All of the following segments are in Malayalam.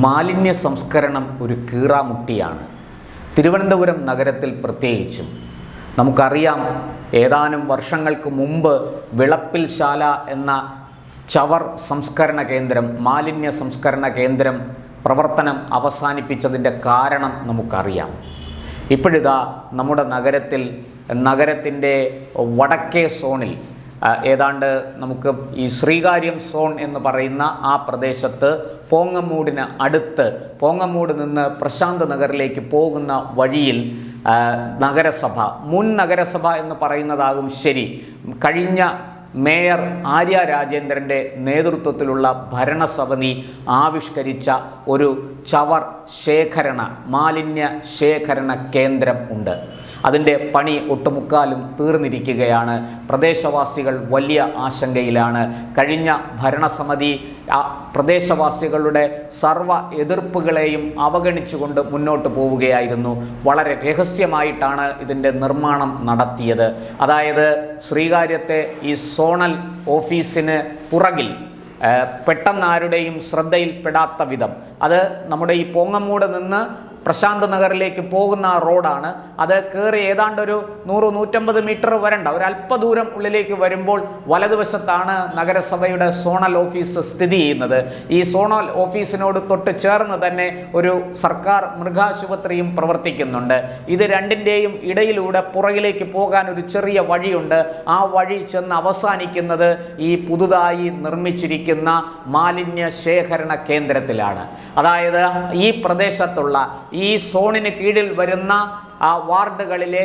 മാലിന്യ സംസ്കരണം ഒരു കീറാമുട്ടിയാണ്. തിരുവനന്തപുരം നഗരത്തിൽ പ്രത്യേകിച്ചും. നമുക്കറിയാം, ഏതാനും വർഷങ്ങൾക്ക് മുമ്പ് വിളപ്പിൽശാല എന്ന ചവർ സംസ്കരണ കേന്ദ്രം, മാലിന്യ സംസ്കരണ കേന്ദ്രം പ്രവർത്തനം അവസാനിപ്പിച്ചതിൻ്റെ കാരണം നമുക്കറിയാം. ഇപ്പോഴിതാ നമ്മുടെ നഗരത്തിൻ്റെ വടക്കേ സോണിൽ ഏതാണ്ട് നമുക്ക് ഈ ശ്രീകാര്യം സോൺ എന്ന് പറയുന്ന ആ പ്രദേശത്ത് പോങ്ങമൂടിന് അടുത്ത്, പോങ്ങമൂട് നിന്ന് പ്രശാന്ത് നഗറിലേക്ക് പോകുന്ന വഴിയിൽ നഗരസഭ, മുൻ നഗരസഭ എന്ന് പറയുന്നതാകും ശരി, കഴിഞ്ഞ മേയർ ആര്യ രാജേന്ദ്രൻ്റെ നേതൃത്വത്തിലുള്ള ഭരണസമിതി ആവിഷ്കരിച്ച ഒരു ചവർ മാലിന്യ ശേഖരണ കേന്ദ്രം ഉണ്ട്. അതിൻ്റെ പണി ഒട്ടുമുക്കാലും തീർന്നിരിക്കുകയാണ്. പ്രദേശവാസികൾ വലിയ ആശങ്കയിലാണ്. കഴിഞ്ഞ ഭരണസമിതി പ്രദേശവാസികളുടെ സർവ്വ എതിർപ്പുകളെയും അവഗണിച്ചുകൊണ്ട് മുന്നോട്ട് പോവുകയായിരുന്നു. വളരെ രഹസ്യമായിട്ടാണ് ഇതിൻ്റെ നിർമ്മാണം നടത്തിയത്. അതായത് ശ്രീകാര്യത്തെ ഈ സോണൽ ഓഫീസിന് പുറകിൽ പെട്ടെന്ന് ആരുടെയും ശ്രദ്ധയിൽപ്പെടാത്ത വിധം, അത് നമ്മുടെ ഈ പോങ്ങമൂട് നിന്ന് പ്രശാന്ത് നഗറിലേക്ക് പോകുന്ന റോഡാണ്. അത് കയറി ഏതാണ്ട് ഒരു 100-150 മീറ്റർ വരണ്ട, ഒരു അല്പദൂരം ഉള്ളിലേക്ക് വരുമ്പോൾ വലതുവശത്താണ് നഗരസഭയുടെ സോണൽ ഓഫീസ് സ്ഥിതി ചെയ്യുന്നത്. ഈ സോണൽ ഓഫീസിനോട് തൊട്ട് ചേർന്ന് തന്നെ ഒരു സർക്കാർ മൃഗാശുപത്രിയും പ്രവർത്തിക്കുന്നുണ്ട്. ഇത് രണ്ടിൻ്റെയും ഇടയിലൂടെ പുറകിലേക്ക് പോകാൻ ഒരു ചെറിയ വഴിയുണ്ട്. ആ വഴി ചെന്ന് അവസാനിക്കുന്നത് ഈ പുതുതായി നിർമ്മിച്ചിരിക്കുന്ന മാലിന്യ ശേഖരണ കേന്ദ്രത്തിലാണ്. അതായത് ഈ പ്രദേശത്തുള്ള, ഈ സോണിന് കീഴിൽ വരുന്ന ആ വാർഡുകളിലെ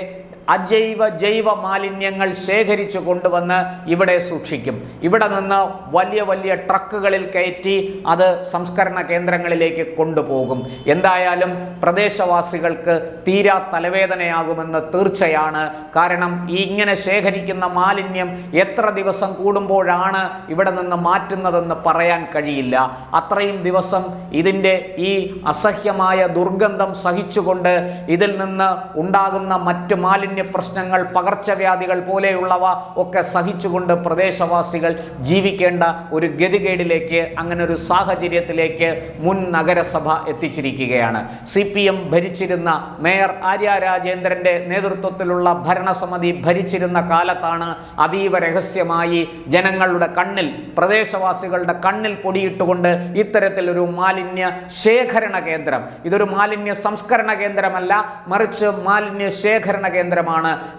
ജൈവ മാലിന്യങ്ങൾ ശേഖരിച്ചു കൊണ്ടുവന്ന് ഇവിടെ സൂക്ഷിക്കും. ഇവിടെ നിന്ന് വലിയ വലിയ ട്രക്കുകളിൽ കയറ്റി അത് സംസ്കരണ കേന്ദ്രങ്ങളിലേക്ക് കൊണ്ടുപോകും. എന്തായാലും പ്രദേശവാസികൾക്ക് തീരാ തലവേദനയാകുമെന്ന് തീർച്ചയാണ്. കാരണം ഇങ്ങനെ ശേഖരിക്കുന്ന മാലിന്യം എത്ര ദിവസം കൂടുമ്പോഴാണ് ഇവിടെ നിന്ന് മാറ്റുന്നതെന്ന് പറയാൻ കഴിയില്ല. അത്രയും ദിവസം ഇതിൻ്റെ ഈ അസഹ്യമായ ദുർഗന്ധം സഹിച്ചുകൊണ്ട് ഇതിൽ നിന്ന് ഉണ്ടാകുന്ന മറ്റ് മാലിന്യ പ്രശ്നങ്ങൾ, പകർച്ചവ്യാധികൾ പോലെയുള്ളവ ഒക്കെ സഹിച്ചുകൊണ്ട് പ്രദേശവാസികൾ ജീവിക്കേണ്ട ഒരു ഗതികേടിലേക്ക്, അങ്ങനെ ഒരു സാഹചര്യത്തിലേക്ക് മുൻ നഗരസഭ എത്തിച്ചിരിക്കുകയാണ്. CPM ഭരിച്ചിരുന്ന മേയർ ആര്യ രാജേന്ദ്രൻ്റെ നേതൃത്വത്തിലുള്ള ഭരണസമിതി ഭരിച്ചിരുന്ന കാലത്താണ് അതീവ രഹസ്യമായി ജനങ്ങളുടെ കണ്ണിൽ, പ്രദേശവാസികളുടെ കണ്ണിൽ പൊടിയിട്ടുകൊണ്ട് ഇത്തരത്തിലൊരു മാലിന്യ ശേഖരണ കേന്ദ്രം, ഇതൊരു മാലിന്യ സംസ്കരണ കേന്ദ്രമല്ല, മറിച്ച് മാലിന്യ ശേഖരണ കേന്ദ്രമാണ്.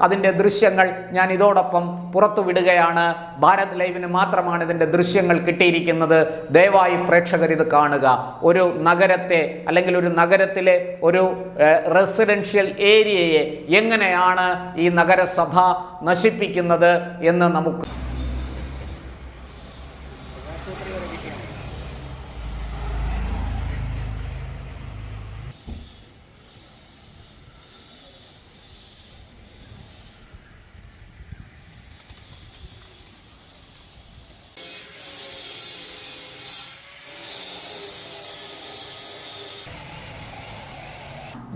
അതിൻ്റെ ദൃശ്യങ്ങൾ ഞാൻ ഇതോടൊപ്പം പുറത്തുവിടുകയാണ്. ഭാരത് ലൈവിന് മാത്രമാണ് ഇതിൻ്റെ ദൃശ്യങ്ങൾ കിട്ടിയിരിക്കുന്നത്. ദയവായി പ്രേക്ഷകർ ഇത് കാണുക. ഒരു നഗരത്തെ, അല്ലെങ്കിൽ ഒരു നഗരത്തിലെ ഒരു റെസിഡൻഷ്യൽ ഏരിയയെ എങ്ങനെയാണ് ഈ നഗരസഭ നശിപ്പിക്കുന്നത് എന്ന് നമുക്ക്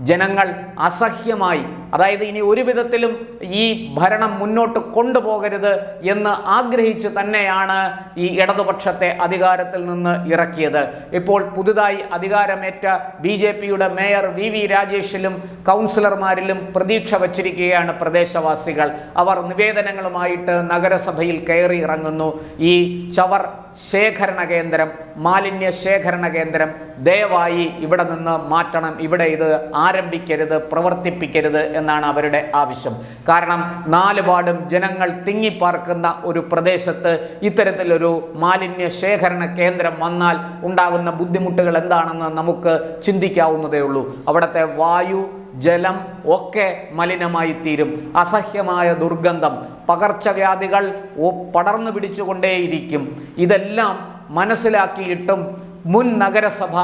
ജനങ്ങൾ അസഹ്യമായി, അതായത് ഇനി ഒരു വിധത്തിലും ഈ ഭരണം മുന്നോട്ട് കൊണ്ടുപോകരുത് എന്ന് ആഗ്രഹിച്ച് തന്നെയാണ് ഈ ഇടതുപക്ഷത്തെ അധികാരത്തിൽ നിന്ന് ഇറക്കിയത്. ഇപ്പോൾ പുതുതായി അധികാരമേറ്റ BJPയുടെ മേയർ VV രാജേഷിലും കൗൺസിലർമാരിലും പ്രതീക്ഷ വച്ചിരിക്കുകയാണ് പ്രദേശവാസികൾ. അവർ നിവേദനങ്ങളുമായിട്ട് നഗരസഭയിൽ കയറി ഇറങ്ങുന്നു. ഈ ചവർ ശേഖരണ കേന്ദ്രം, മാലിന്യ ശേഖരണ കേന്ദ്രം ദയവായി ഇവിടെ നിന്ന് മാറ്റണം, ഇവിടെ ഇത് ആരംഭിക്കരുത്, പ്രവർത്തിപ്പിക്കരുത് എന്നാണ് അവരുടെ ആവശ്യം. കാരണം നാലുപാടും ജനങ്ങൾ തിങ്ങിപ്പാർക്കുന്ന ഒരു പ്രദേശത്ത് ഇത്തരത്തിലൊരു മാലിന്യ ശേഖരണ കേന്ദ്രം വന്നാൽ ഉണ്ടാകുന്ന ബുദ്ധിമുട്ടുകൾ എന്താണെന്ന് നമുക്ക് ചിന്തിക്കാവുന്നതേ ഉള്ളൂ. അവിടുത്തെ വായു, ജലം ഒക്കെ മലിനമായി തീരും. അസഹ്യമായ ദുർഗന്ധം, പകർച്ചവ്യാധികൾ പടർന്നു പിടിച്ചുകൊണ്ടേയിരിക്കും. ഇതെല്ലാം മനസ്സിലാക്കിയിട്ടും മുൻ നഗരസഭ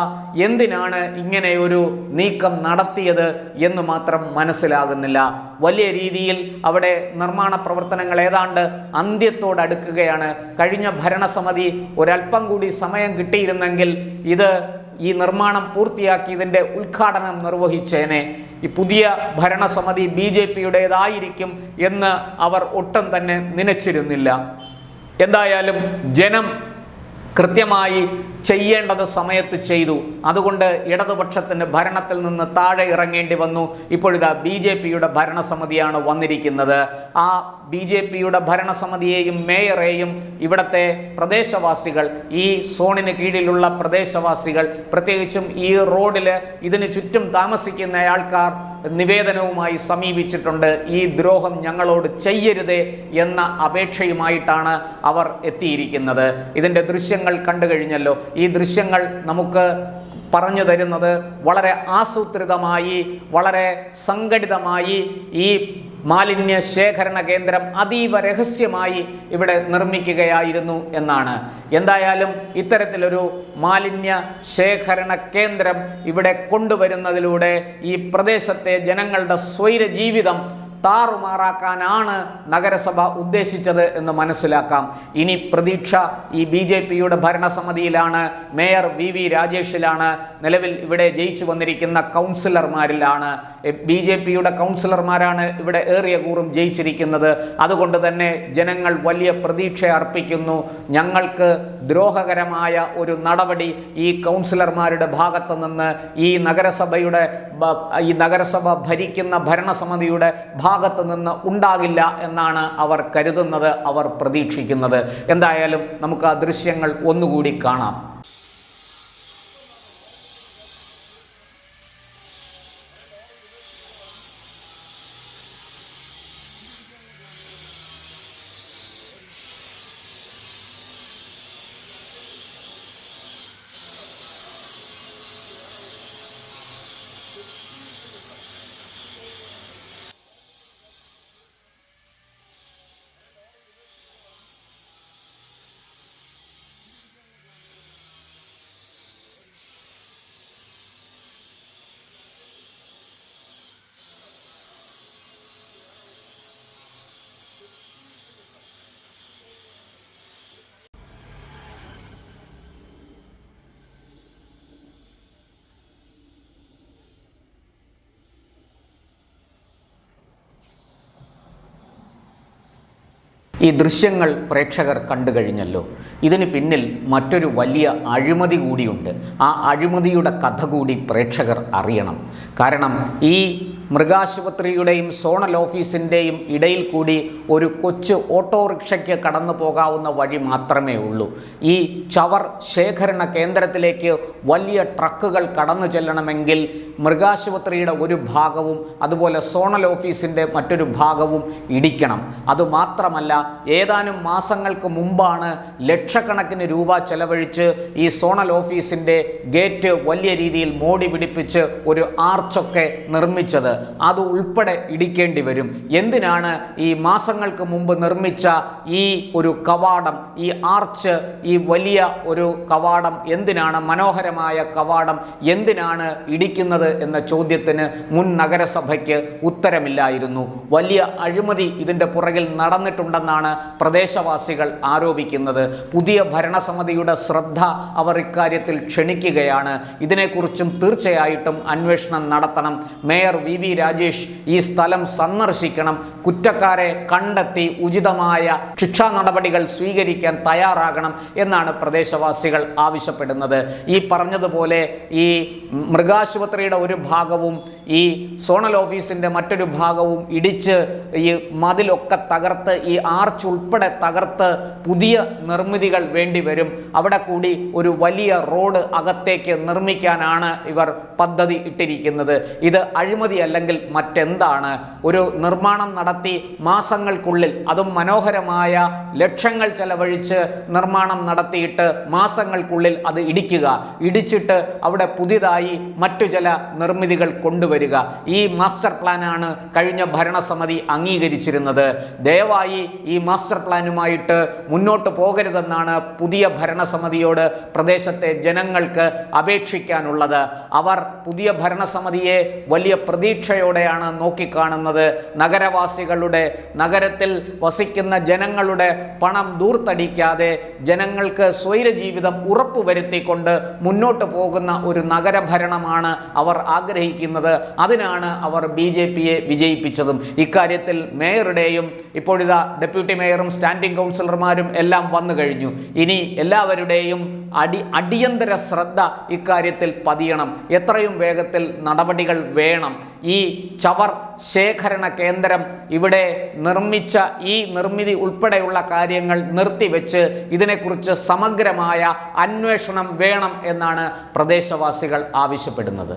എന്തിനാണ് ഇങ്ങനെ ഒരു നീക്കം നടത്തിയത് എന്ന് മാത്രം മനസ്സിലാകുന്നില്ല. വലിയ രീതിയിൽ അവിടെ നിർമ്മാണ പ്രവർത്തനങ്ങൾ ഏതാണ്ട് അന്ത്യത്തോടടുക്കുകയാണ്. കഴിഞ്ഞ ഭരണസമിതി ഒരല്പം കൂടി സമയം കിട്ടിയിരുന്നെങ്കിൽ ഈ നിർമ്മാണം പൂർത്തിയാക്കി ഇതിൻ്റെ ഉദ്ഘാടനം നിർവഹിച്ചേനെ. ഈ പുതിയ ഭരണസമിതി BJPയുടേതായിരിക്കും എന്ന് അവർ ഒട്ടും തന്നെ നനച്ചിരുന്നില്ല. എന്തായാലും ജനം കൃത്യമായി ചെയ്യേണ്ടത് സമയത്ത് ചെയ്തു. അതുകൊണ്ട് ഇടതുപക്ഷത്തിന് ഭരണത്തിൽ നിന്ന് താഴെ ഇറങ്ങേണ്ടി വന്നു. ഇപ്പോഴിതാ BJPയുടെ ഭരണസമിതിയാണ് വന്നിരിക്കുന്നത്. ആ BJPയുടെ ഭരണസമിതിയെയും മേയറെയും ഇവിടുത്തെ പ്രദേശവാസികൾ, ഈ സോണിന് കീഴിലുള്ള പ്രദേശവാസികൾ, പ്രത്യേകിച്ചും ഈ റോഡിൽ ഇതിന് ചുറ്റും താമസിക്കുന്ന ആൾക്കാർ നിവേദനവുമായി സമീപിച്ചിട്ടുണ്ട്. ഈ ദ്രോഹം ഞങ്ങളോട് ചെയ്യരുതേ എന്ന അപേക്ഷയുമായിട്ടാണ് അവർ എത്തിയിരിക്കുന്നത്. ഇതിൻ്റെ ദൃശ്യങ്ങൾ കണ്ടു കഴിഞ്ഞല്ലോ. ഈ ദൃശ്യങ്ങൾ നമുക്ക് പറഞ്ഞു തരുന്നത് വളരെ ആസൂത്രിതമായി, വളരെ സംഘടിതമായി ഈ മാലിന്യ ശേഖരണ കേന്ദ്രം അതീവ രഹസ്യമായി ഇവിടെ നിർമ്മിക്കുകയായിരുന്നു എന്നാണ്. എന്തായാലും ഇത്തരത്തിലൊരു മാലിന്യ ശേഖരണ കേന്ദ്രം ഇവിടെ കൊണ്ടുവരുന്നതിലൂടെ ഈ പ്രദേശത്തെ ജനങ്ങളുടെ സ്വൈര ജീവിതം താറുമാറാക്കാനാണ് നഗരസഭ ഉദ്ദേശിച്ചത് എന്ന് മനസ്സിലാക്കാം. ഇനി പ്രതീക്ഷ ഈ BJPയുടെ ഭരണസമിതിയിലാണ്, മേയർ VV രാജേഷിലാണ്, നിലവിൽ ഇവിടെ ജയിച്ചു വന്നിരിക്കുന്ന കൗൺസിലർമാരിലാണ്. BJPയുടെ കൗൺസിലർമാരാണ് ഇവിടെ ഏറിയ കൂറും ജയിച്ചിരിക്കുന്നത്. അതുകൊണ്ട് തന്നെ ജനങ്ങൾ വലിയ പ്രതീക്ഷ അർപ്പിക്കുന്നു. ഞങ്ങൾക്ക് ദ്രോഹകരമായ ഒരു നടപടി ഈ കൗൺസിലർമാരുടെ ഭാഗത്തു നിന്ന് ഈ നഗരസഭ ഭരിക്കുന്ന ഭരണസമിതിയുടെ ഭാഗത്ത് നിന്ന് ഉണ്ടാകില്ല എന്നാണ് അവർ കരുതുന്നത്, അവർ പ്രതീക്ഷിക്കുന്നത്. എന്തായാലും നമുക്ക് ആ ദൃശ്യങ്ങൾ ഒന്നുകൂടി കാണാം. ഈ ദൃശ്യങ്ങൾ പ്രേക്ഷകർ കണ്ടു കഴിഞ്ഞല്ലോ. ഇതിന് പിന്നിൽ മറ്റൊരു വലിയ അഴിമതി കൂടിയുണ്ട്. ആ അഴിമതിയുടെ കഥ കൂടി പ്രേക്ഷകർ അറിയണം. കാരണം ഈ മൃഗാശുപത്രിയുടെയും സോണൽ ഓഫീസിൻ്റെയും ഇടയിൽ കൂടി ഒരു കൊച്ചു ഓട്ടോറിക്ഷയ്ക്ക് കടന്നു പോകാവുന്ന വഴി മാത്രമേ ഉള്ളൂ. ഈ ചവർ ശേഖരണ കേന്ദ്രത്തിലേക്ക് വലിയ ട്രക്കുകൾ കടന്നു ചെല്ലണമെങ്കിൽ മൃഗാശുപത്രിയുടെ ഒരു ഭാഗവും അതുപോലെ സോണൽ ഓഫീസിൻ്റെ മറ്റൊരു ഭാഗവും ഇടിക്കണം. അതുമാത്രമല്ല, ഏതാനും മാസങ്ങൾക്ക് മുമ്പാണ് ലക്ഷക്കണക്കിന് രൂപ ചെലവഴിച്ച് ഈ സോണൽ ഓഫീസിൻ്റെ ഗേറ്റ് വലിയ രീതിയിൽ മോടി പിടിപ്പിച്ച് ഒരു ആർച്ചൊക്കെ നിർമ്മിച്ചത്. അത് ഉൾപ്പെടെ ഇടിക്കേണ്ടി വരും. എന്തിനാണ് ഈ മാസങ്ങൾക്ക് മുമ്പ് നിർമ്മിച്ച ഈ ഒരു കവാടം, ഈ ആർച്ച്, ഈ വലിയ ഒരു കവാടം എന്തിനാണ്, മനോഹരമായ കവാടം എന്തിനാണ് ഇടിക്കുന്നത് എന്ന ചോദ്യത്തിന് മുൻ നഗരസഭയ്ക്ക് ഉത്തരമില്ലായിരുന്നു. വലിയ അഴിമതി ഇതിൻ്റെ പുറകിൽ നടന്നിട്ടുണ്ടെന്നാണ് പ്രദേശവാസികൾ ആരോപിക്കുന്നത്. പുതിയ ഭരണസമിതിയുടെ ശ്രദ്ധ അവർ ഇക്കാര്യത്തിൽ ക്ഷണിക്കുകയാണ്. ഇതിനെക്കുറിച്ചും തീർച്ചയായിട്ടും അന്വേഷണം നടത്തണം. മേയർ VV രാജേഷ് ഈ സ്ഥലം സന്ദർശിക്കണം. കുറ്റക്കാരെ കണ്ടെത്തി ഉചിതമായ ശിക്ഷാ നടപടികൾ സ്വീകരിക്കാൻ തയ്യാറാകണം എന്നാണ് പ്രദേശവാസികൾ ആവശ്യപ്പെടുന്നത്. ഈ പറഞ്ഞതുപോലെ ഈ മൃഗാശുപത്രിയുടെ ഒരു ഭാഗവും ഈ സോണൽ ഓഫീസിൻ്റെ മറ്റൊരു ഭാഗവും ഇടിച്ച് ഈ മതിലൊക്കെ തകർത്ത് ഈ ആർച്ച് ഉൾപ്പെടെ തകർത്ത് പുതിയ നിർമ്മിതികൾ വേണ്ടി വരും. അവിടെ കൂടി ഒരു വലിയ റോഡ് അകത്തേക്ക് നിർമ്മിക്കാനാണ് ഇവർ പദ്ധതി ഇട്ടിരിക്കുന്നത്. ഇത് അഴിമതി അല്ലെങ്കിൽ മറ്റെന്താണ്? ഒരു നിർമ്മാണം നടത്തി മാസങ്ങൾക്കുള്ളിൽ, അതും മനോഹരമായ ലക്ഷങ്ങൾ ചെലവഴിച്ച് നിർമ്മാണം നടത്തിയിട്ട് മാസങ്ങൾക്കുള്ളിൽ അത് ഇടിച്ചിട്ട് അവിടെ പുതിയതായി മറ്റു ചില നിർമ്മിതികൾ കൊണ്ടുവരിക. ഈ മാസ്റ്റർ പ്ലാനാണ് കഴിഞ്ഞ ഭരണസമിതി അംഗീകരിച്ചിരുന്നത്. ദയവായി ഈ മാസ്റ്റർ പ്ലാനുമായിട്ട് മുന്നോട്ട് പോകരുതെന്നാണ് പുതിയ ഭരണസമിതിയോട് പ്രദേശത്തെ ജനങ്ങൾക്ക് അപേക്ഷിക്കാനുള്ളത്. അവർ പുതിയ ഭരണസമിതിയെ വലിയ പ്രതീക്ഷ പ്രതീക്ഷയോടെയാണ് നോക്കിക്കാണുന്നത്. നഗരവാസികളുടെ, നഗരത്തിൽ വസിക്കുന്ന ജനങ്ങളുടെ പണം ദൂർത്തടിക്കാതെ ജനങ്ങൾക്ക് സ്വൈരജീവിതം ഉറപ്പുവരുത്തിക്കൊണ്ട് മുന്നോട്ട് പോകുന്ന ഒരു നഗരഭരണമാണ് അവർ ആഗ്രഹിക്കുന്നത്. അതിനാണ് അവർ BJPയെ വിജയിപ്പിച്ചതും. ഇക്കാര്യത്തിൽ മേയറുടെയും ഇപ്പോഴിതാ ഡെപ്യൂട്ടി മേയറും സ്റ്റാൻഡിംഗ് കൗൺസിലർമാരും എല്ലാം വന്നു കഴിഞ്ഞു. ഇനി എല്ലാവരുടെയും അടിയന്തര ശ്രദ്ധ ഇക്കാര്യത്തിൽ പതിയണം. എത്രയും വേഗത്തിൽ നടപടികൾ വേണം. ഈ ചവർ ശേഖരണ കേന്ദ്രം ഇവിടെ നിർമ്മിച്ച ഈ നിർമ്മിതി ഉൾപ്പെടെയുള്ള കാര്യങ്ങൾ നിർത്തിവെച്ച് ഇതിനെക്കുറിച്ച് സമഗ്രമായ അന്വേഷണം വേണം എന്നാണ് പ്രദേശവാസികൾ ആവശ്യപ്പെടുന്നത്.